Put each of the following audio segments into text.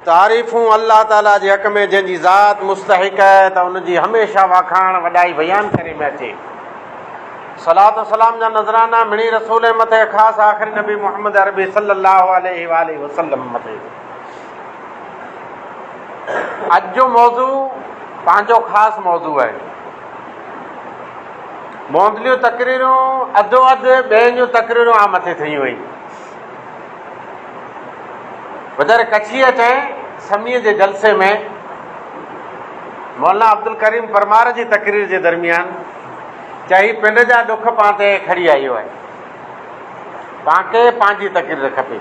तारीफ़ूं अल्लाह ताला जे हक़ में जंहिंजी ज़ात मुस्तहिक़ है त उनजी हमेशा वाखाण वॾाई बयान करे में अचे। सलात सलाम जा नज़राना मिणी रसूल मथे ख़ासि आख़िरी नबी मोहम्मद अरबी सल्लल्लाहु अलैहि वसल्लम मथे। अॼु जो मौज़ू पंहिंजो ख़ासि मौज़ू आहे। मोंदलियूं तकरीरूं अधो अधु ॿियनि जूं तकरीरूं आ मथे थी हुई। वज़ीर कच्छीअ चए समीअ जे जलसे में मौलाना अब्दुल करीम परमार जी तकरीर जे दरमियान चई पिंड जा ॾुख पाण ते खणी आयो आहे, पाणखे पंहिंजी तकरीर खपे।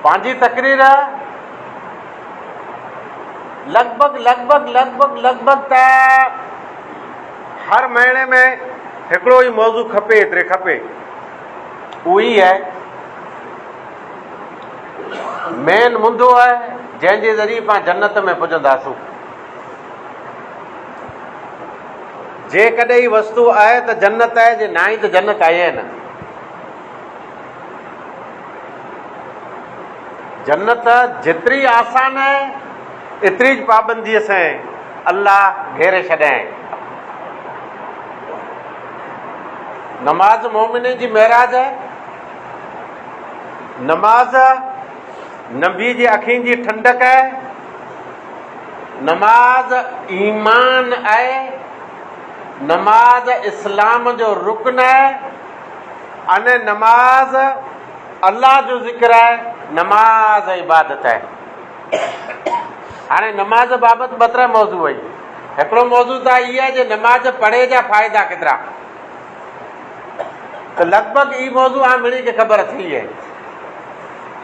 पंहिंजी तकरीर लॻभॻि त हर महीने में हिकिड़ो ई मौज़ू खपे, एतिरे खपे। उहो ई आहे मेन मुंदो आहे जंहिंजे ज़रिए पाण जन्नत में पुॼंदासूं। जेकॾहिं वस्तु आहे त जन्नत आहे, जे ना आहे त जन्नत आहे न। जन्नत जेतिरी आसान आहे एतिरी ज पाबंदीअ सां अल्लाह घेरे छॾियईं। नमाज मोमिन जी महराज आहे। नमाज नबी जी अखियुनि जी ठंडक आहे। नमाज ईमान आहे। नमाज इस्लाम जो रुकन आहे। अने नमाज अल्लाह जो ज़िक्र आहे। नमाज इबादत आहे। हाणे नमाज बाबति ॿ टे मौज़ू आहिनि। हिकिड़ो मौज़ू त इहा आहे जे नमाज पढ़े जा फ़ाइदा केतिरा, त लॻभॻि ई मौज़ू हाणे मिणी खे ख़बर थी आहे।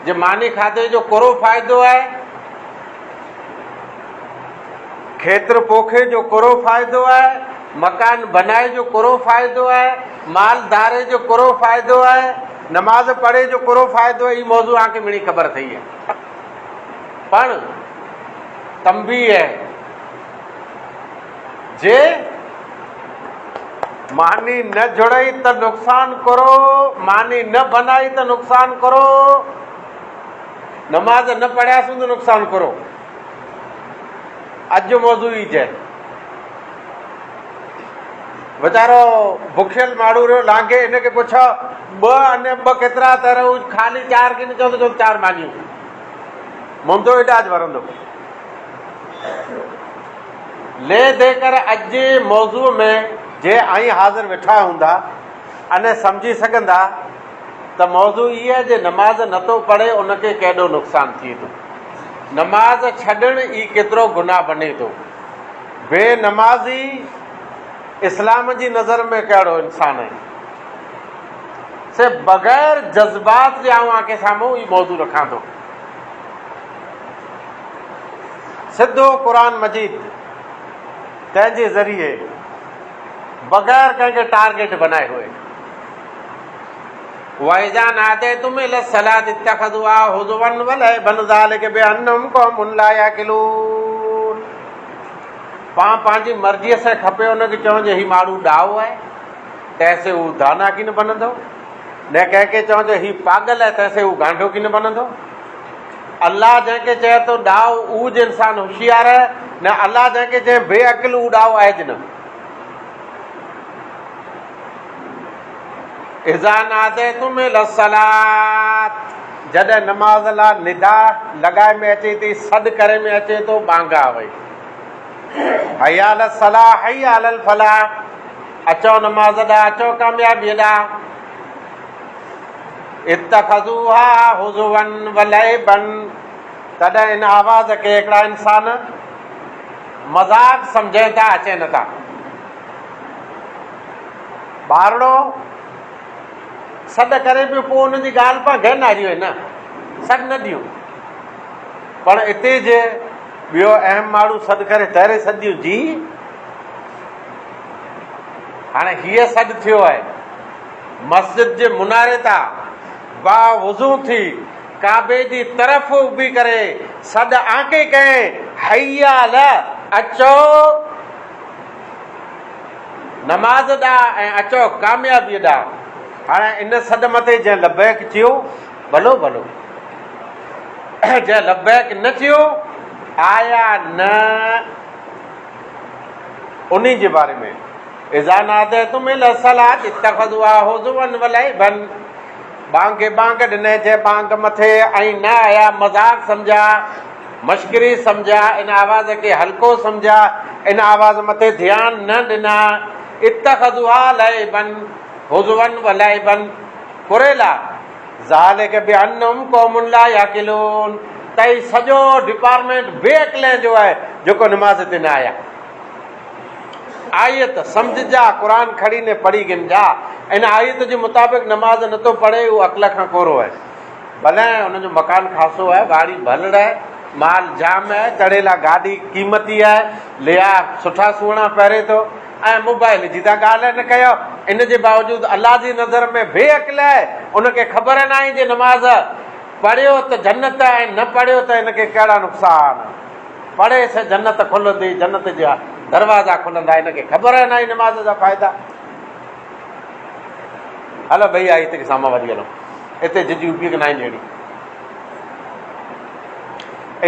जे मानी खाधे जो कोरो फ़ाइदो आहे, खेत्र पोखे जो कोरो फ़ाइदो आहे, मकान बनाए जो कोरो फ़ाइदो आहे, माल धारे जो कोरो फ़ाइदो आहे, नमाज पढ़े जो कोरो फ़ाइदो आहे। ई मौज़ू तव्हांखे मिणी ख़बर थी आहे। पण तंबी है जे मानी न जुड़ई त नुक़सान करो, मानी न बनाई त नुक़सान करो, नमाज न पढ़ियासीं त नुक़सान करो। अॼु जो मौज़ू ई चए वीचारो बुखियल माण्हू रहियो लांघे, हिनखे पुछो ॿ अने ॿ केतिरा तर ख़ाली 4 किन चओ त 4 मानियूं मुंदो इडाज वरंदो। ले दे कर अॼु जे मौज़ूअ में जे आई हाज़िर वेठा हूंदा अने सम्झी सघंदा त मौज़ू इहा आहे जे नमाज़ नथो पढ़े उनखे केॾो नुक़सान थिए थो, नमाज़ छॾणु ई केतिरो गुनाह बने थो, बेनमाज़ी इस्लाम जी नज़र में कहिड़ो इंसानु आहे। से बग़ैर जज़्बात जे आऊं आंखे साम्हूं ई मौज़ू रखां थो। सिधो क़ुरान मजीद तंहिंजे ज़रिए बग़ैर कंहिंखे टारगेट बनाए हुए वइज़ा नादयतुम इला सलात इत्तख़ज़ूहा हुज़ुवन वलअबन ज़ालिका बिअन्नहुम क़ौमुन ला याक़िलून। पंहिंजी मर्ज़ीअ सां खपे उनखे चवण जे हीउ माण्हू ॾाहो आहे तंहिंसे हू दाना की न बनंदो, न कंहिंखे चवण जे हीउ पागल आहे तंहिंसे हू गांडो की न बनंदो। अल्लाह जंहिंखे चए थो ॾाहो उहो जे इंसानु होशियारु आहे, न अल्लाह जंहिंखे चए बेअक़िल हू ॾाहो आहे ज न। इज़ा नादयतुम इला सलात, जॾहिं नमाज़ लाइ निदा लॻाए में अचे थी, सॾु करे में अचे थो, ॿांगा वई हया अल सलाह हया अल फलाह, अचो नमाज़ ॾांहुं, अचो कामयाबी ॾांहुं। इत्तख़ज़ूहा हुज़ुवन वलअबन, तॾहिं इन आवाज़ खे हिकिड़ा इंसान मज़ाक सम्झनि था, अचनि नथा। ॿारड़ो सॾ करे पियो पोइ हुनजी ॻाल्हि पाण गहनारियूं आहिनि न, सॾ न ॾियूं। पण हिते जे ॿियो अहम माण्हू सॾ करे तरे सॾियूं जी। हाणे हीअ सॾ थियो आहे मस्जिद जे मुनारे तां बावुज़ू थी काबे जी तरफ़ उभी करे सॾ आंके कयईं हया अल, अचो नमाज़ ॾांहुं ऐं अचो कामयाबीअ ॾांहुं। हाणे इन सॾ मथे जंहिं लबैक चयो भलो भलो। जंहिं लबैक न चयो आया न, उन्हीं जे बारे में इज़ा नादयतुम इला सलात इत्तख़ज़ूहा हुज़ुवन व लइबन, बांग ॾिनई जे बांग मथे ऐं न आया, मज़ाक सम्झा, मश्करी सम्झा, इन आवाज़ खे हल्को सम्झा, इन आवाज़ मथे ध्यानु न ॾिना। इत्तख़ज़ूहा लइबन हुज़ुवन व लइबन कुरेला ज़ालिक बिअन्नहुम क़ौमुन ला याक़िलून, त ही सॼो डिपार्टमेंट बेअक़ले जो आहे जेको नमाज़ ते न आया। आयत सम्झ जा, क़ुर खड़ी ने पढ़ी गिन जा, इन आयत जे मुताबिक़ नमाज़ नथो पढ़े, उहो अक़ल खां कोरो आहे। भले हुनजो मकान खासो आहे, गाड़ी भलड़ आहे, माल जाम आहे, चढ़ेला गाॾी क़ीमती आहे, लिया सुठा सुहिणा पहिरे थो, ऐं मोबाइल जी त ॻाल्हि न कयो। इन जे बावजूदि अलाह जी नज़र में बेअक़ल आहे, उनखे ख़बर न आहे जे नमाज़ पढ़ियो त जन्नत ऐं न पढ़ियो त हिनखे कहिड़ा नुक़सान। पढ़े से जन्नत खुलंदी, जन्नत जा दरवाज़ा खुलंदा, हिनखे ख़बर न आहे नमाज़ जा फ़ाइदा। हलो भई आई हिते साम्हूं वरी हलो, हिते जिजी उपी के नाइन ॾियणी।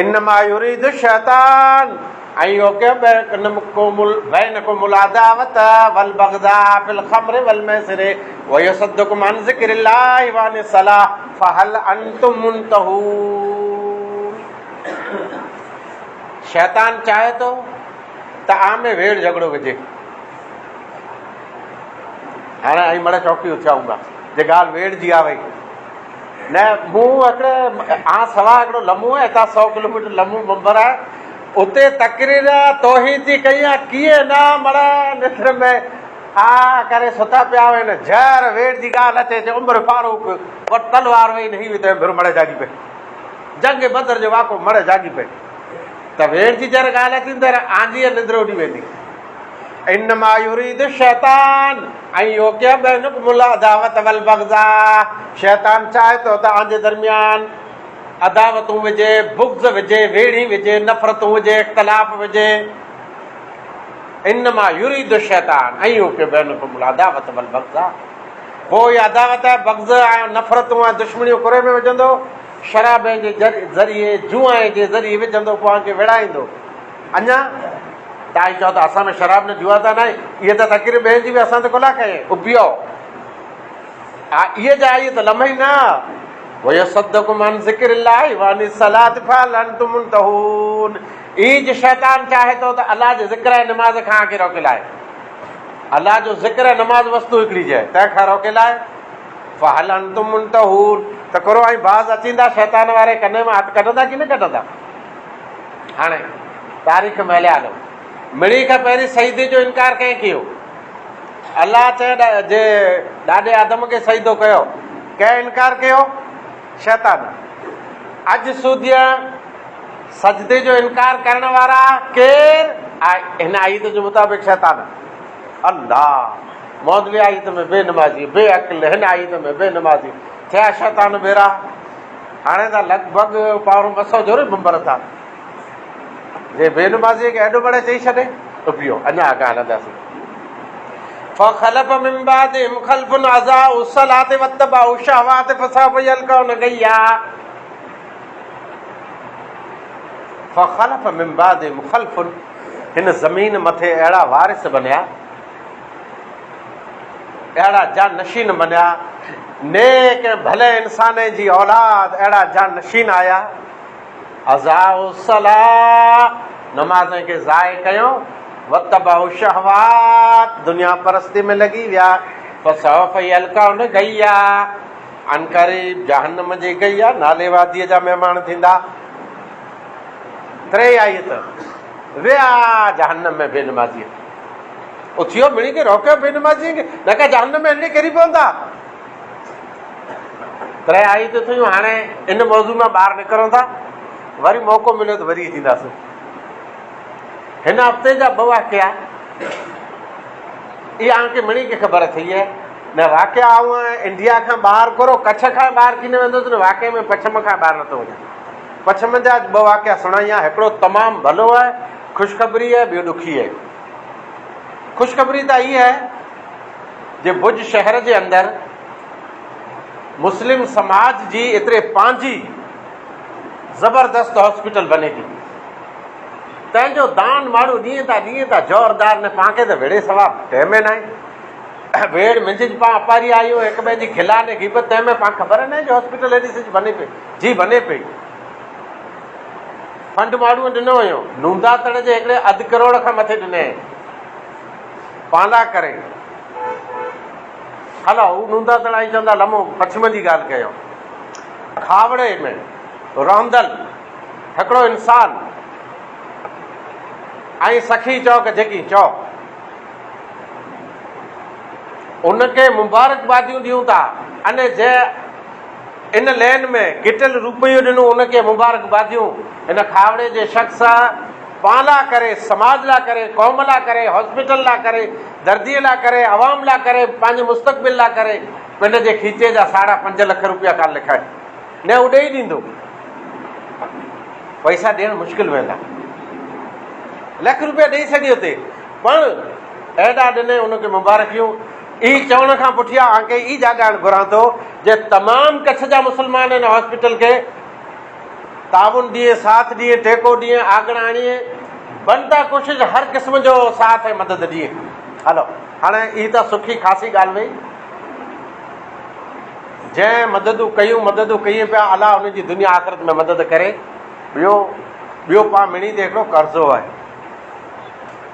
इन्नमा युरीदु शैतान ऐं योके बैनकुमुल अदावत वल बग़दा फिल ख़म्रि वल मैसिरि व यसद्दुकुम अन ज़िक्रिल्लाहि व अनिस सलाह फहल अंतुम मुंतहून। शैतान चाहे तो त आमे वेड़ झगड़ो विझे। हाणे आई मड़े चौकी उथिया हूंदा जे ॻाल्हि वेड़ जी आहे भई न, मूं हिकिड़े सवा हिकिड़ो लम्हो आहे, हितां 100 किलोमीटर लम्हो मुंबर आहे, उते तकरीर तौहीद जी कई आहे। कीअं न मड़ा निद्र में हा करे सुता पिया आहिनि, जहर वेड़ जी ॻाल्हि अचे, उमिरि फारूक वटि तलवार वेही न ही विधो भेरो मड़े जागी पए, जंग बदर जो वाक़ो मड़े जागी पए, त वेड़ जी जर ॻाल्हि अची त आंजी निद्र उॾी वेंदी। इन्नमा युरीदु शैतान ऐं योकिया बैनकुमुल अदावत वल बग़दा, शैतान चाहे तो त आंजे दरमियान अदावतूं विझे, बुग़्ज़ विझे, वेड़ी विझे, नफ़रतूं विझे, इख़्तिलाफ़ विझे। इन्नमा युरीदु शैतान ऐं योकिया बैनकुमुल अदावत वल बग़दा, पोइ अदावत बग़्ज़ ऐं नफ़रतूं ऐं दुश्मनियूं कुरे में विझंदो, शराब जे ज़रिए जुआ जे ज़रिए विझंदो, पोइ खे विड़ाईंदो। अञा तव्हां चओ त असां में शराब न जुआ त न आहे, इहे त तकरीर ॿियनि जी बि असां त कोला कयूं, उबियो हा इहे जा इहे त लम्हे न। वयसद्दुकुम अन ज़िक्रिल्लाहि व अनिस सलाति फहल अंतुम मुंतहून। ईज शैतान चाहे तो त अलाह जे ज़िक्र ऐं नमाज़ खां के रोके लाए, अलाह जो ज़िक्र ऐं नमाज़ वस्तु हिकिड़ी जाए, तंहिंखां रोके लाए। फहल अंतुम मुंतहून, त करो ऐं बाज़ अचींदा शैतान वारे कने मां हथ कढंदा कि न कढंदा। हाणे तारीख़ में हलिया हलो, मिड़ी खां पहिरीं सईदे जो इनकार कंहिं कयो? अलाह चए जे ॾाॾे आदम खे सईदो कयो, कंहिं इनकार कयो? शैतान। अॼु सूदीअ सजदे जो इनकार करण वारा केर? हिन आयत जे मुताबिक़ शैतान। अल्लाह मौलवी आयत में बेनमाज़ी, बेअक़ल, हिन आयत में बेनमाज़ी, थिया शैतान बेरा। हाणे त लॻभॻि पावरो 200 जो मुंबर था, जे बेनमाज़ी खे एॾो बड़े चई छॾे त पियो अञा अॻां हलंदासीं। फखलफ मिन बादिहिम खल्फुन अज़ाउ सलात वत्तबअउ शहवात फसौफ यल्क़ौन गय्या। फखलफ मिन बादिहिम खल्फुन, हिन ज़मीन मथे अहिड़ा वारिस बनिया, अहिड़ा जानशीन बनिया, नेक भले इंसान जी औलाद अहिड़ा जानशीन आया। अज़ाउ सलाह, नमाज़ खे ज़ाय कयो, वत्तबअउ शहवात, दुनिया परस्ती में लॻी विया। फसौफ यल्क़ौन गय्या, अनक़रीब जहन्नम जी गय्या नाले वादीअ जा महिमान थींदा। टे आयत विया जहन्नम में बेनमाज़ी, उथियो मिड़ी खे रोकियो बेनमाज़ी खे, न का जहन्नम में हली किरी पवंदा। टे आयत थियूं। हाणे इन मौज़ू मां ॿाहिरि निकिरूं था, वरी मौक़ो मिलियो त वरी थींदासीं। हिन हफ़्ते जा 2 वाक़िया इहा तव्हांखे मिड़ी खे ख़बर थी आहे न। वाक़िया आऊं इंडिया खां ॿाहिरि करो, कच्छ खां ॿाहिरि की न वेंदुसि, न वाक़े में पछम खां ॿाहिरि नथो वञे। पछम जा 2 वाक़िया सुणाई आहे, हिकिड़ो तमामु भलो आहे, ख़ुशख़बरी आहे, ॿियो ॾुखी आहे। ख़ुशख़बरी त इहा आहे जे भुज शहर जे अंदरि मुस्लिम समाज जी एतिरे पंहिंजी ज़बरदस्त हॉस्पिटल बने थी। तंहिंजो दान माण्हू ॾींहं था ज़ोरदार ने पाण खे त वेड़े सवा टाइम न आहे। वेड़ मिंज पाण अपारी आहियूं हिक ॿिए जी खिला ने गिबत, तंहिंमें पाण ख़बर न आहे जो हॉस्पिटल हेॾी सॼी बने पई जी बने पई। फंड माण्हूअ ॾिनो हुयो नूंदा तड़ जे हिकिड़े अधु करोड़ खां मथे ॾिने पाला करे। हलो हू नूंदा तड़ आई चवंदा लमो पछिम जी ॻाल्हि कयो। खावड़े में रहंदल हिकिड़ो इंसानु ऐं सखी चौक जेकी चौक उनखे मुबारकबादियूं ॾियूं था अने जंहिं इन लेन में गिटल रुपयो ॾिनो उनखे मुबारकबादियूं इन खावड़े जे शख़्स पाण लाइ करे, समाज लाइ करे, क़ौम लाइ करे, हॉस्पिटल लाइ करे, दर्दीअ लाइ करे, अवाम लाइ करे, पंहिंजे मुस्तक़बिल लाइ करे पिंड जे खीचे जा 5.5 लख रुपया कान लिखाए न हू ॾेई ॾींदो। पैसा ॾियणु मुश्किल वेंदा, लख रुपया ॾेई छॾियो ते पण एॾा ॾिने उनखे मुबारकियूं। ई चवण खां पुठियां आके ई जाॻाइणु घुरां थो जे तमामु कच्छ जा मुस्लमान इन हॉस्पिटल खे ताउन ॾिए, साथ ॾिए, टेको ॾिए, आगण आणिए, बनता कोशिशि हर क़िस्म जो साथ ऐं मदद ॾिए। हलो हाणे ई त सुठी ख़ासी ॻाल्हि वई। जंहिं मददूं कयूं पिया अलाह उनजी दुनिया आख़िरत में मदद करे। ॿियो पाण मिणी ते हिकिड़ो कर्ज़ो आहे,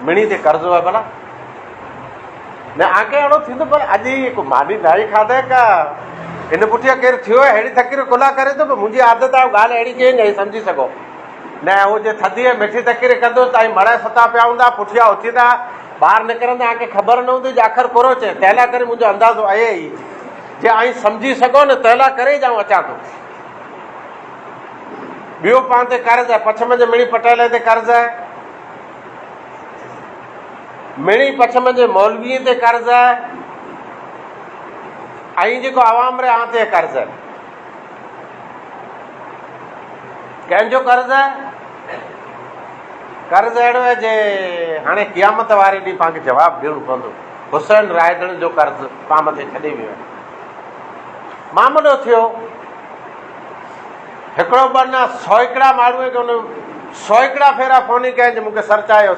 मिणी ते कर्ज़ो आहे भला न आके अहिड़ो थींदो पर अॼु ई मानी नाई खाधे का इन पुठियां केरु थियो आहे अहिड़ी तकीर कुला करे थो पर मुंहिंजी आदत आहे ॻाल्हि अहिड़ी चई न सम्झी सघो न। हू जे थधी ऐं मिठी तकीर कंदो त मड़े सता पिया हूंदा, पुठियां उथींदा, ॿाहिरि निकिरंदा, आके ख़बर न हूंदी जो आख़िर कोरो चए। तंहिं करे मुंहिंजो अंदाज़ो आहे ई जे आई सम्झी सघो न तंहिं करे ई अचां थो। ॿियो पाण ते कर्ज़ु आहे, पछम जे मिणी पटेल ते कर्ज़ु आहे, मिणी पछम जे मौलवीअ ते कर्ज़ु आहे, ऐं जेको आवाम रे आं ते कर्ज़ु आहे। कंहिंजो कर्ज़ु आहे? कर्ज़ु अहिड़ो आहे जे हाणे क़यामत वारे ॾींहुं पाण खे जवाबु ॾियणो पवंदो। हुसैन रायदड़ जो कर्ज़ु पाण मथे छॾे वियो आहे। मामलो थियो हिकिड़ो ॿ न 100 हिकिड़ा माण्हूअ खे उन 100 हिकिड़ा फेरा फ़ोन कया जो मूंखे सर्च आयो,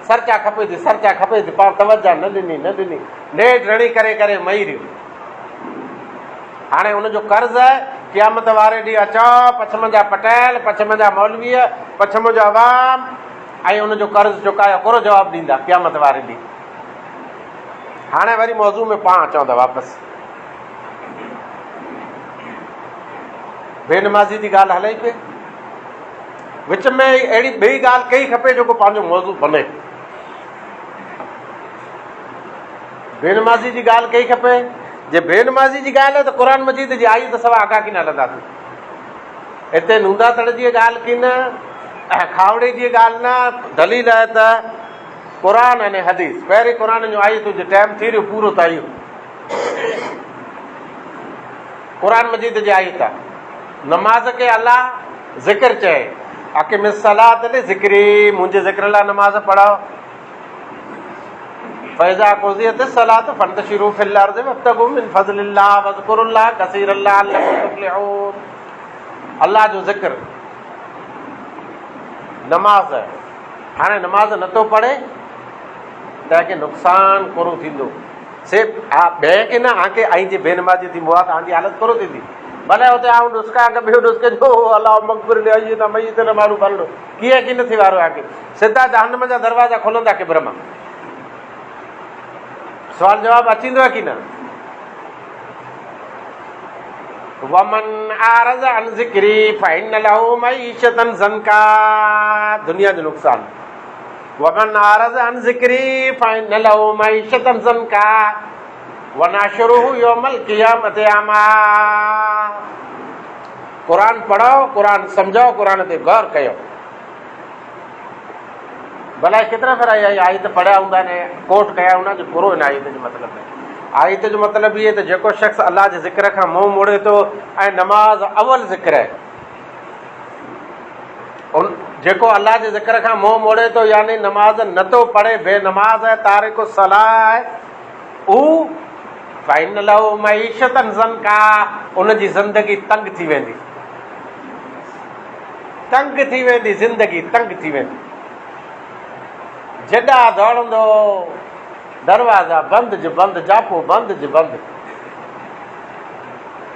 सर्चा खपे थी पाण तवजा न ॾिनी नेठ रणी करे मई रहियो। हाणे उनजो कर्ज़ु आहे क़यामत वारे ॾींहुं अचो पछम जा पटेल, पछम जा मौलवीअ, पछम जो अवाम ऐं उनजो कर्ज़ु चुकायो कोरो जवाबु ॾींदा क़यामत वारे ॾींहुं। हाणे वरी मौज़ू में पाण अचूं था वापसि। बेनमाज़ी जी ॻाल्हि हले पई, विच में अहिड़ी ॿी ॻाल्हि कई खपे जेको पंहिंजो मौज़ू बने। बेनमाज़ी जी ॻाल्हि कई खपे। जे बेनमाज़ी जी ॻाल्हि आहे त क़ुर मजीद जी आई त सवा आगा की न हलंदासीं। हिते नूंदा तड़ जी ॻाल्हि की न, खावड़े जी ॻाल्हि न, दलील आहे त क़ुर अने हदीस। पहिरीं क़ुर जो आयतूं जो टाइम थी रहियो पूरो त आयो क़ुर मजीद जी आयत आहे। नमाज़ खे अलाह ज़िक्र चए, अक़िम सलात ज़िक्री, मुंहिंजे ज़िक्र लाइ नमाज़ पढ़ो। फैज़ा कुज़ियत सलात फंतशिरू फिल अर्ज़ वब्तगू मिन फज़लिल्लाह वज़कुरुल्लाह कसीरन लअल्लकुम तुफ़्लिहून। अल्लाह जो ज़िक्र नमाज़ आहे। हाणे नमाज़ नथो पढ़े तंहिंखे नुक़सानु कोरो थींदो। सिर्फ़ु ॿिए खे न आके आई जे बेनमाज़ी थींदो आहे तव्हांजी हालत कोरो थींदी। भले हुते आऊं नुस्ख़ा ॿियो नुस्खे जो अलाह मग़फ़िर ॾे त मई ते न माण्हू भलो कीअं की न थी वारो आहे। सिधा जहन्नम जा दरवाज़ा खोलंदा किबर मां। सवाल जवाब अचींदो आहे की न? वमन आरज़ अन ज़िक्री फ़इन्न लहू मईशतन ज़नका, दुनिया जो नुक़सान। वमन आरज़ अन ज़िक्री फ़इन्न लहू मईशतन ज़नका वनाशुरुहु यौमल क़ियामत अमा। क़ुरान पढ़ो, क़ुरान सम्झो, क़ुरान ते गौर कयो। भला केतिरा भेरा इहा आयत पढ़िया हूंदा ने कोट कया हूंदा जो पूरो हिन आयत जो मतिलबु आहे। आयत जो मतिलबु इहे त जेको शख़्स अलाह जे ज़िक्र खां मुंहुं मोड़े थो ऐं नमाज़ अवल ज़िक्र आहे, जेको अलाह जे ज़िक्र खां मुंहुं मोड़े थो यानी नमाज़ नथो पढ़े, बेनमाज़ आहे, तारिक सलाह आहे, हू फ़इन लहू मईशतन ज़नका, उनजी ज़िंदगी तंग थी वेंदी, तंग थी वेंदी, ज़िंदगी तंग थी वेंदी। जेॾा दौड़ंदो दरवाज़ा बंदि जे बंदि, जापो बंदि जे बंदि।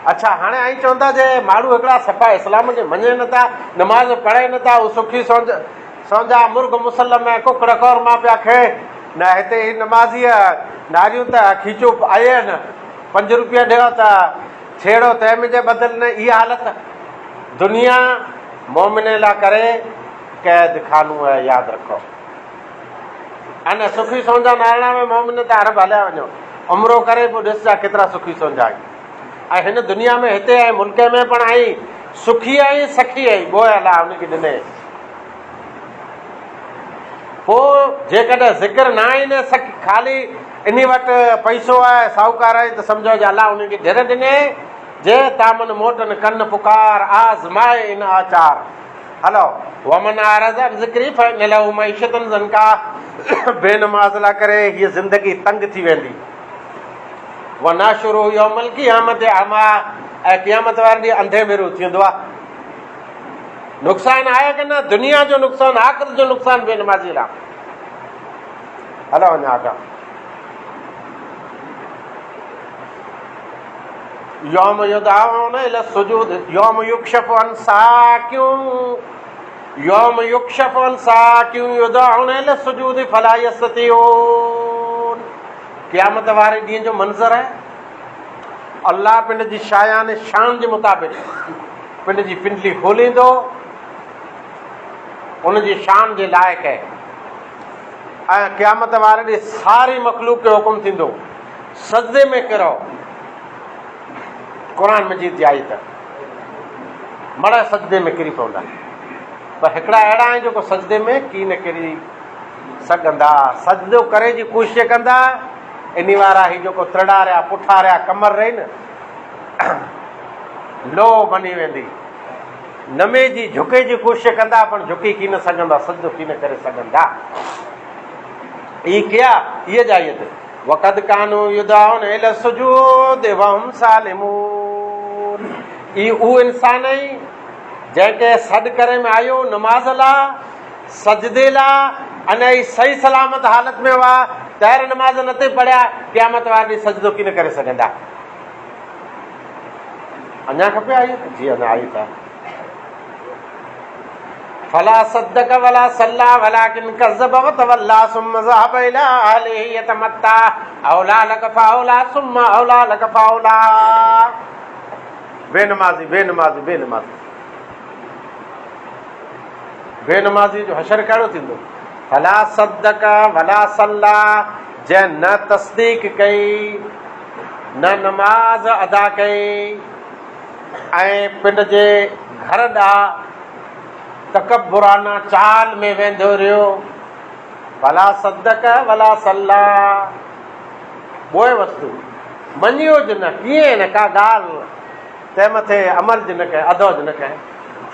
अच्छा, हाणे आई चवंदा जे माण्हू हिकिड़ा सफ़ा इस्लाम खे मञे नथा, नमाज़ पढ़े नथा, उहे सुखी सौंजा मुर्ग मुसलम ऐं कुकड़ कौर मां पिया खे न। हिते ही नमाज़ीअ नारियूं त खीचो आया आहिनि, 5 रुपया ॾियो त छेड़ो तंहिं जे बदिल न। इहा हालत दुनिया मोमिने लाइ करे क़ैद खानो आहे, यादि रखो। अने सुखी सौंजा नारायणा में मोमिन त अरब हलिया वञो, उमिरो करे पोइ ॾिसजा केतिरा सुखी सौंजा आहिनि। ऐं हिन दुनिया में हिते ऐं मुल्क में पण आई सुखी आई सखी आई, ॻोए हला उनखे ॾिने। पोइ जेकॾहिं ज़िक्र न आहे न सखी, ख़ाली इन वटि पैसो आहे, साहूकार आहे, त सम्झो जे अलाह उनखे ढिर ॾिने जे तामन मोटन कन पुकार आज़माए इन आचार। हलो, वमन आरज़ अन ज़िक्री फ़इन लहू मईशतन ज़नका, बेनमाज़ लाइ करे हीअ ज़िंदगी तंग थी वेंदी। वनाशुरू यौमल क़ियामत अमा, ऐं क़ियामत वारे ॾींहुं अंधे भेरो थींदो आहे। नुक़सानु आहे कि न? दुनिया जो नुक़सानु, आख़िरत जो नुक़सानु बेनमाज़ी लाइ। हलो वञा अॻां। यौम युदअऊन इला सुजूद यौम युक्शफ़ु अन साकियूं, यौम युक्शफ़ु अन साकियूं युदअऊन इला सुजूद फला यस्ततिऊन। क़यामत वारे ॾींहं जो मंज़र आहे। अल्लाह पिंड जी शायान शान जे मुताबिक़ पिंड जी पिंडली खोलींदो, उनजी शान जे लाइक़ु आहे। ऐं क़यामत वारे ॾींहुं सारी मख़लूक खे हुकुम थींदो सजदे में किरो। क़ुरान मजीद जी आयत, मड़ सजदे में किरी पवंदा। पर हिकिड़ा अहिड़ा आहिनि जेको सजदे में की न किरी सघंदा, सजदो करे जी कोशिशि कंदा। इन वारा ही जेको त्रिड़ारिया पुठारिया कमर रही न, लो बनी वेंदी। नमे जी झुके जी कोशिशि कंदा, पर झुकी की न सघंदा, सजदो की न करे सघंदा। ई क्या ये जायत वक़द कानू युदअऊन इला सुजूद वहुम सालिमून। ई उहो इंसान आई जंहिंखे सॾु करे में आयो नमाज़ लाइ, सजदे लाइ, अने ई सही सलामत हालत में हुआ, तैर नमाज़ नथे पढ़िया, क़यामत वारे ॾींहुं सजदो की न करे सघंदा। अञा खपे आई? जी अञा आई था। फला सद्दक वला सल्ला वलाकिन कज़्ज़ब वतवल्ला सुम्मा ज़हब इला अहलिही यतमत्ता औला लक फऔला सुम्मा औला लक फऔला। बेनमाज़ी बेनमाज़ी बेनमाज़ी बेनमाज़ी जो हशर कहिड़ो थींदो? फला सद्दक वला सल्ला, जंहिं न तस्दीक कई न नमाज़ अदा कई ऐं पिंड जे घर ॾांहुं तकबुराना चाल में वेंदो रहियो। भला सदक भला सल्ला, पोइ वस्तु मञियो ज न, कीअं न का ॻाल्हि तंहिं मथे अमल ज न कयो, अदो ज न कयो।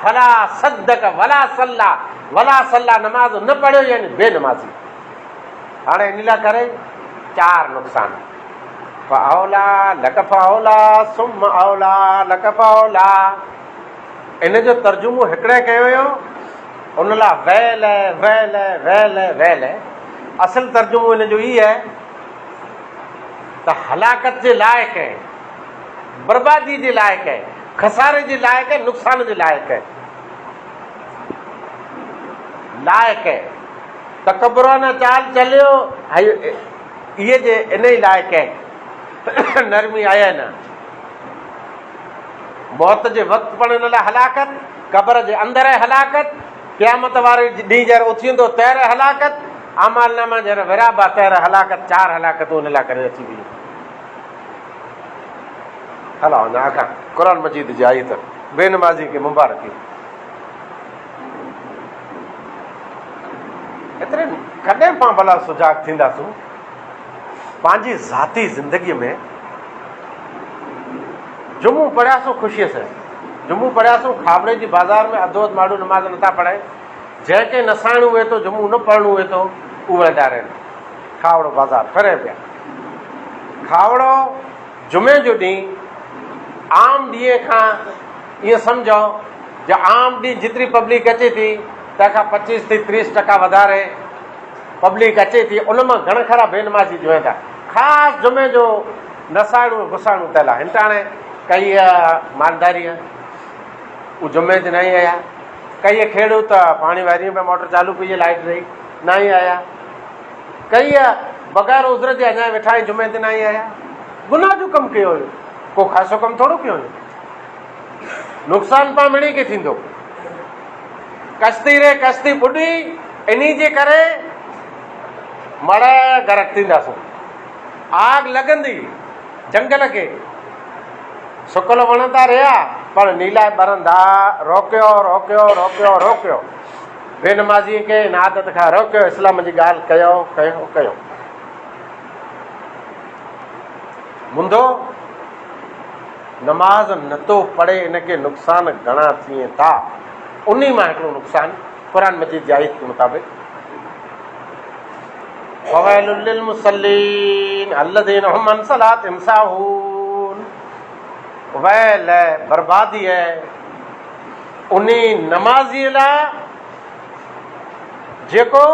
फला सदक वला सल्ला, वला सल्ला नमाज़ न पढ़ियो यानी बेनमाज़ी। हाणे इन लाइ करे 4 नुक़सान। फऔला लक फऔला सुम्मा औला लक फऔला। इन जो तर्जुमो हिकिड़े कयो हुयो, उन लाइ वैल वैल वैल वैल। असल तर्जुमो इन जो ई आहे त हलाकत जे लाइक़ु आहे, बर्बादी जे लाइक़ु आहे, खसारे जे लाइक़ु आहे, नुक़सान जे लाइक़ु आहे। लाइक़ु आहे तकबुराना चाल चलियो इहे जे इन ई लाइक़ु आहे। नरमी आया न मौत जे वक़्तु पण इन लाइ हलाकत, क़बर जे अंदरि हलाकत, क़यामत वारे ॾींहुं जहिड़ो उथींदो तैर हलाकत, आमालनामा जहिड़ा विराबा तैर हलाकत। 4 हलाकतूं इन लाइ करे अची वई। हलो अञा अॻां क़ुरान मजीद जी आयत बेनमाज़ी खे मुबारक। एतिरे कॾहिं पाण भला सुजाग थींदासूं पंहिंजी ज़ाती ज़िंदगीअ में। जुमो पढ़ियासीं ख़ुशीअ सां, जुमो पढ़ियासीं खाबड़े जी बाज़ार में अधो अधु माण्हू नमाज़ नथा पढ़ाए, जंहिंखे नसाइणो हुए थो, जुमो न पढ़णो हुए थो, उहे वेंदा रहनि खावड़ो बाज़ार फिरे पिया। खावड़ो जुमे जो ॾींहुं आम ॾींहं खां ईअं सम्झो जो आम ॾींहुं जेतिरी पब्लिक अचे थी तंहिंखां 25 થી 30% वधारे पब्लिक अचे थी, उन मां घण खरा बेनमाज़ी जो था। ख़ासि जुमे जो नसाणू घुसाणू थियल आहे। हिन हाणे कई मालदारी उहो जुमे ते न ई आया, कई खेड़ू त पाणी वारी में मोटर चालू कई लाइट रही न ई आया, कई बग़ैर उज़र जे अञा वेठा आहिनि जुमे ते न ई आया। गुनाह जो कमु कयो हुयो, को ख़ासो कमु थोरो कयो हुयो। नुक़सानु पाण मिणी खे थींदो, कश्ती रे कश्ती ॿुॾी, इन्ही जे करे मड़ गरक थींदासीं। आग लॻंदी जंगल खे, सुकल वणंदा रहिया पर नीला ॿरंदा। रोकियो रोकियो रोकियो रोकियो, बेनमाज़ीअ खे इन आदत खां रोकियो, इस्लाम जी ॻाल्हि कयो कयो कयो। मुंदो नमाज़ नथो पढ़े, इनखे नुक़सान घणा थियनि था। उन मां हिकिड़ो नुक़सानु क़ुरान मजीद जे आयत के मुताबिक़ फ़वैलुल लिल मुसल्लीन अल्लज़ीना हुम अन सलातिहिम साहून, वैल है, बर्बादी है उन नमाज़ीअ लाइ जेको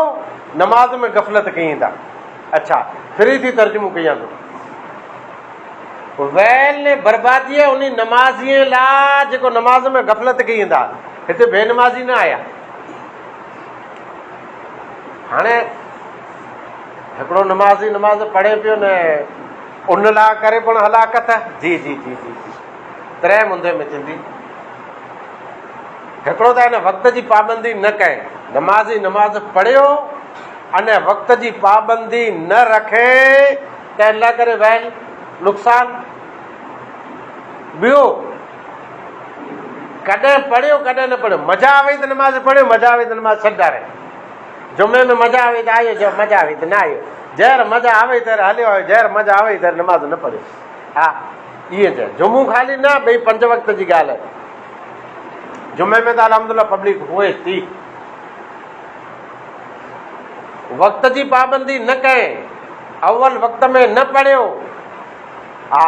नमाज में गफ़लत कई था। अच्छा, फिरी थी तर्जुमो कयां थो। वैल ने बर्बादी है उन नमाज़ीअ लाइ जेको नमाज में गफ़लत कई था। हिते बेनमाज़ी न आया। हाणे हिकिड़ो नमाज़ी नमाज़ पढ़े पियो न, उन लाइ करे पिण हलाकत। जी जी जी जी जी, त्रै मुंदे में थींदी। हिकिड़ो त हिन वक़्त जी पाबंदी न कए, नमाज़ी नमाज़ पढ़ियो अने वक़्त जी पाबंदी न रखे त इन लाइ करे वैल नुक़सानु। ॿियो, कॾहिं पढ़ियो कॾहिं न पढ़ियो, मज़ा आवे त नमाज़ पढ़ियो, मज़ा आवे त नमाज़ छॾारे। जुमे में मज़ा आवे त आयो, जो मज़ा आवे त न आयो। जहर मज़ा आवे त हलियो, जहर मज़ा आवे त नमाज़ न पढ़ियो। हा, इहे चए जुमो ख़ाली न, ॿई 5 वक़्त जी ॻाल्हि आहे। जुमे में त अलहमदुलिल्लाह पब्लिक हुए थी। वक़्त जी पाबंदी न कए, अव्वल वक़्त में न पढ़ियो, हा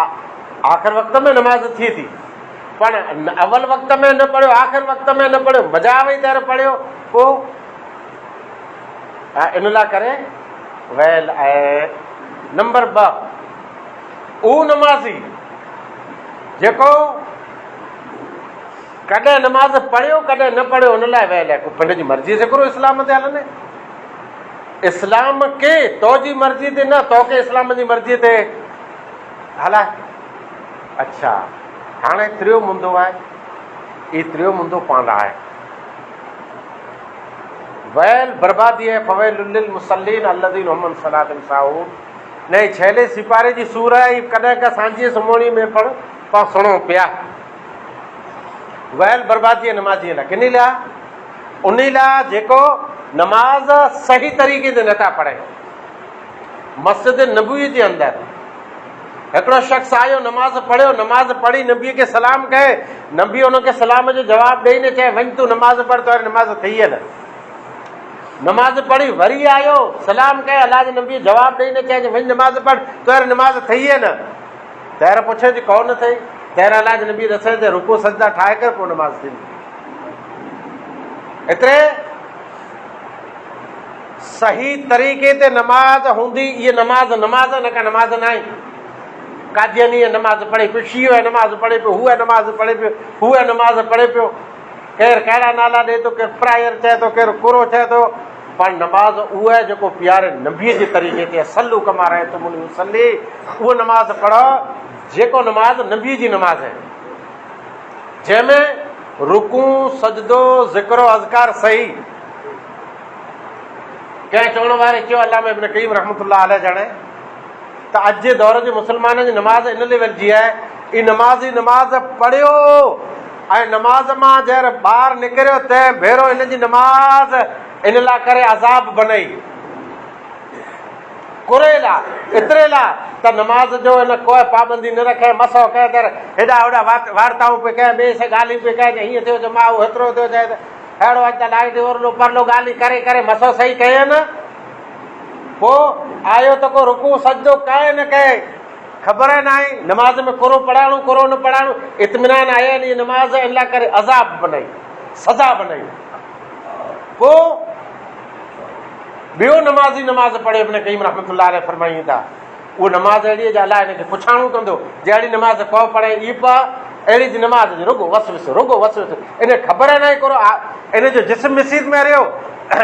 आख़िर वक़्त में नमाज़ थिए थी, पर अव्वल वक़्त में न पढ़ियो, आख़िर वक़्त में न पढ़ियो, मज़ा आवे त पढ़ियो, पोइ इन लाइ करे वैल आहे। नंबर 2, उहो नमाज़ी जेको कॾहिं नमाज़ पढ़ियो कॾहिं न पढ़ियो, उन लाइ वैल आहे। को पंहिंजी मर्ज़ी से करो, इस्लाम ते हलंदे। इस्लाम के तो जी मर्ज़ी ते न, तोखे इस्लाम जी मर्ज़ी ते हलाए। अच्छा, हाणे त्रियो मुंदो आहे, ई त्रियो मुंदो पाण आहे वैल बर्बादी है। फ़वैलुल लिल मुसल्लीन अल्लज़ीना हुम अन सलातिहिम साहून। नहीं, 6 सिपारे जी सूर है, कॾहिं का सांझी सुमोणी में पण पाण सुणो पिया। वैल बर्बादी है नमाज़ीअ लाइ, किन लाइ? उन लाइ जेको नमाज सही तरीक़े से नथा पढ़े। मस्जिद नबवी जे अंदरि हिकिड़ो शख़्स आयो, नमाज पढ़ियो, नमाज पढ़ी नबीअ खे सलाम कहे, नबी उनखे सलाम जो जवाबु ॾेई न चए वञ तूं नमाज पढ़, तो नमाज थी न। नमाज पढ़ी वरी आयो, सलाम कहे, अलाह जे नबी जवाबु ॾेई न चए वञ नमाज पढ़, तो नमाज थी न। तैर पुछे थी कौन अथई, तैर अलाह जे नबी दसे ते रुको सजदा ठाहे करे पोइ नमाज थींदी। एतिरे सही तरीक़े ते नमाज हूंदी, इहे नमाज नमाज न का नमाज न आहे। कादियानी नमाज पढ़े पियो, शीयो नमाज पढ़े पियो, हूअ नमाज पढ़े पियो, हूअ नमाज पढ़े पियो, केरु कहिड़ा नाला ॾे थो, केरु प्रायर चए थो, केरु कुरो चए थो, पर नमाज उहा आहे जेको प्यारे नबीअ जे तरीक़े ते सल्लू कमा रहे तो मुनी सल्ली, उहो नमाज पढ़ो जेको नमाज नबीअ जी नमाज आहे, जंहिंमें रुकू सजदो ज़िक्रो अज़कार सही। कंहिं चवण वारे चयो, अल्लामा इब्न क़य्यिम रहमतुल्लाह अलैह ॼाणे त अॼु जे दौर जे मुस्लमाननि जी नमाज़ इन लेवल जी आहे, ई नमाज़ पढ़ियो ऐं नमाज मां जहिड़ो ॿाहिरि निकिरियो तंहिं भेरो इन जी नमाज इन लाइ करे अज़ाब बनई, कुरे लाइ, एतिरे लाइ त नमाज जो इन कोई पाबंदी न रखे, मसो कहे त हेॾा होॾा वार्ताऊं पिए कहे, ॿिए सां ॻाल्हियूं पिए कहे, हीअं थियो त मां हेतिरो थियो चए त अहिड़ो अॼु त लाइट ओरलो परलो ॻाल्हि करे करे मसो सही कये न, पोइ आयो त को रुकू सजदो कहे न कहे, ख़बर न आहे नमाज़ में कोरो पढ़ाइणो कोरो न पढ़ाइणो, इत्मीनान आया नी नमाज़ इन लाइ करे अज़ाब बनाई, सज़ा बनाई। पोइ ॿियो नमाज़ी नमाज़ पढ़े इब्न क़य्यिम रहमतुल्लाह अलैह फरमाईनि था, उहो नमाज़ अहिड़ी जो अलाह हिनखे पुछाणो कंदो, जहिड़ी नमाज़ को पढ़े ई पा अहिड़ी जी नमाज़ जो रुगो वसविसो रुगो वसविसो, इन ख़बर न आहे कोरो इन जो जिस्म मिसीद में रहियो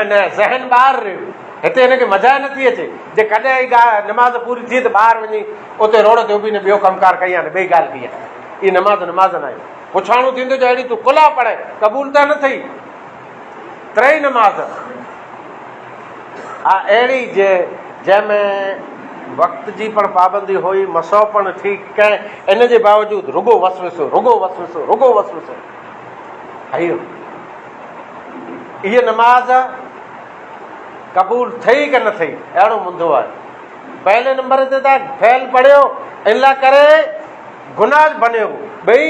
न ज़हन ॿाहिरि रहियो। हिते हिनखे मज़ा नथी अचे, जे कॾहिं ई नमाज़ पूरी थी त ॿाहिरि वञी उते रोड ते उभी न ॿियो कमकार कई आहे न ॿई ॻाल्हि कई आहे। इहा नमाज़ न आहे, पुछाणो थींदो जो अहिड़ी तूं कुला पढ़े क़बूल त न थई। टेई नमाज़ अहिड़ी जंहिंमें वक़्त जी पण पाबंदी हुई, मसो पण ठीकु कंहिं, इन जे बावजूदि रुगो वसविसो रुगो वसविसो रुगो वसविसो। इहो इहा नमाज़ क़बूल थई कि न थई, अहिड़ो मुंदो आहे। पहले नंबर ते त फेल पढ़ियो इन लाइ करे गुनाह बनियो, ॿई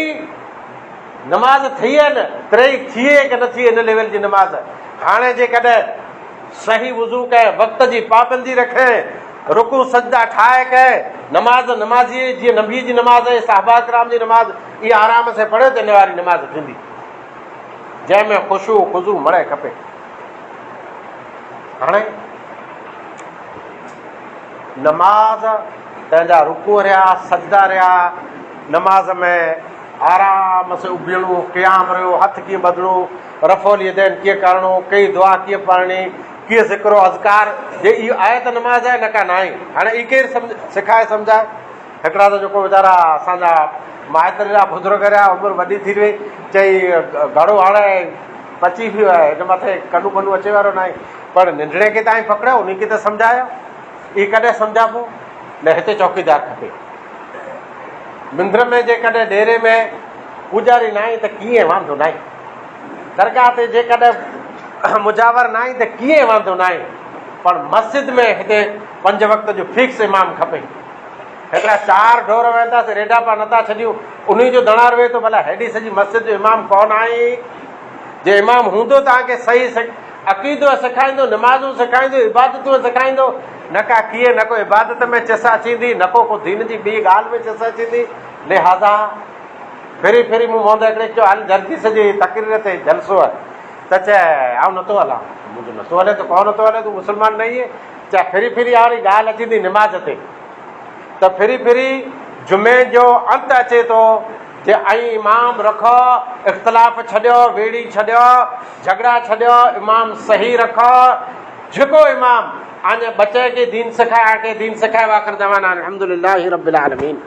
नमाज़ थी आहे न, टेई थिए कि न थिए इन लेवल जी नमाज़। हाणे जेकॾहिं सही वुज़ू कए, वक़्त जी पाबंदी रखे, रुकू सजदा ठाहे कए, नमाज़ नमाज़ी जीअं नबी जी नमाज़ ऐं सहाबा किराम जी नमाज़ इहा आराम सां पढ़े त इन वारी नमाज़ थींदी, जंहिंमें ख़ुशू ख़ुज़ू मड़े खपे। हाणे नमाज़ तंहिंजा रुकू रहिया, सजदा रहिया, नमाज़ में आराम से उबियणो, क़याम रहियो, हथ कीअं ॿधणो, रफ़ोल यदैन कीअं करणो, कई दुआ कीअं पढ़णी, कीअं ज़िक्रो अज़कार, जे इहो आहे त नमाज़ आहे न का न आहे। हाणे ई केरु सिखाए सम्झाए? हिकिड़ा त जेको वीचारा असांजा माइट जा बुज़ुर्ग रहिया, उमिरि वॾी थी वई, चई घड़ो हाणे पची वियो आहे, हिन मथे कनू कनू अचे वारो न आहे, पर निंढड़े खे तव्हां पकड़ियो, उन खे त सम्झायो। इहे कॾहिं सम्झाबो न, हिते चौकीदार खपे। मंदर में जेकॾहिं डेरे में पूजारी न आहे त कीअं वांदो न आहे, दरगाह ते जेकॾहिं मुजावर न आहे त कीअं वांदो न आहे, पर मस्जिद में हिते 5 वक़्त जो फिक्स इमाम खपे। हिकिड़ा 4 ढोर वेंदासीं, रेडा पा नथा छॾियूं, उन जो दणार वेहे थो, भला हेॾी सॼी मस्जिद जो इमाम कौन आहे? जे इमाम हूंदो तव्हांखे सही अक़ीदो सेखारींदो, नमाज़ूं सेखारींदो, इबादतूं सेखारींदो, न का कीअं न को इबादत में चसा थींदी, न को दीन जी ॿी ॻाल्हि में चसा थींदी। लिहाज़ा फिरी फिरी मूं मोहम्मद हिकिड़े चयो हल जल्दी सॼी तक़रीर ते जलसो आहे, त चए आउं नथो हलां, मुंहिंजो नथो हले त कोन नथो हले, तूं मुस्लमान न आहीं। चए फिरी फिरी वारी ॻाल्हि अची थी निमाज़ ते, त फिरी फिरी जुमे जो अंत अचे थो, जे ऐं इमाम रखो, इख़्तिलाफ़ छॾियो, वेड़ी छॾियो, झगड़ा छॾियो, इमाम सही रखो, जेको इमाम अञा बचे खे दीन सिखाए, के दीन सिखाए। आख़िर दवाना अल्हम्दुलिल्लाहि रब्बिल आलमीन।